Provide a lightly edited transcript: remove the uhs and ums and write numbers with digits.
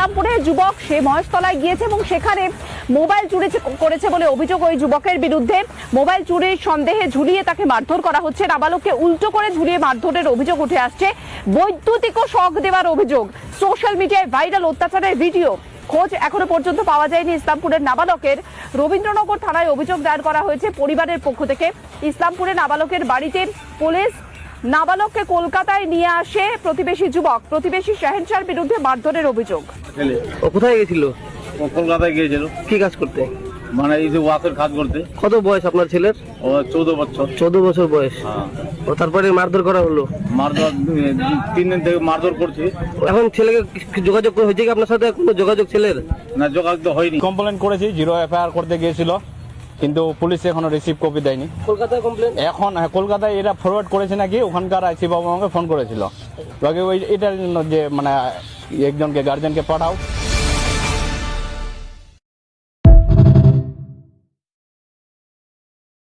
ইসলামপুরের যুবক সে মহেশতলায় গিয়েছে এবং সেখানে মোবাইল চুরি করেছে বলে অভিযোগ ওই যুবকের বিরুদ্ধে। মোবাইল চুরির সন্দেহে ঝুলিয়ে তাকে মারধর করা হচ্ছে। নাবালককে উল্টো করে ঝুলিয়ে মারধরের অভিযোগ উঠে আসছে। বৈদ্যুতিকও শক দেওয়ার অভিযোগ। সোশ্যাল মিডিয়ায় ভাইরাল অত্যাচারের ভিডিও। খোঁজ এখনো পর্যন্ত পাওয়া যায়নি ইসলামপুরের নাবালকের। রবীন্দ্রনগর থানায় অভিযোগ দায়ের করা হয়েছে পরিবারের পক্ষ থেকে। ইসলামপুরে নাবালকের বাড়িতে পুলিশ নাবালককে কলকাতায় নিয়ে আসে প্রতিবেশী যুবক। প্রতিবেশী শাহেনশার বিরুদ্ধে মারধরের অভিযোগ। ও কোথায় গেছিল? ও কলকাতায় গিয়েছিল। কি কাজ করতে? মানে এই যে ওয়াকের কাজ করতে। কত বয়স আপনার ছেলের? ও 14 বছর। 14 বছর বয়স। হ্যাঁ। ও তারপরে মারধর করা হলো? মারধর 3 দিন থেকে মারধর করছে। এখন ছেলেকে যোগাযোগ হয়েছে কি আপনার সাথে? কোনো যোগাযোগ ছেলের? না, যোগাযোগ তো হয়নি। কমপ্লেন করেছি, 0 এফআইআর করতে গিয়েছিল, কিন্তু পুলিশ এখনো রিসিভ কপি দেয়নি। কলকাতায় কমপ্লেন? এখন কলকাতায় এরা ফরওয়ার্ড করেছে নাকি, ওখানকার আইসি বাবু আমাকে ফোন করেছিল বাকি ওই এটার জন্য যে মানে একজনকে গার্জেনকে পাঠাও।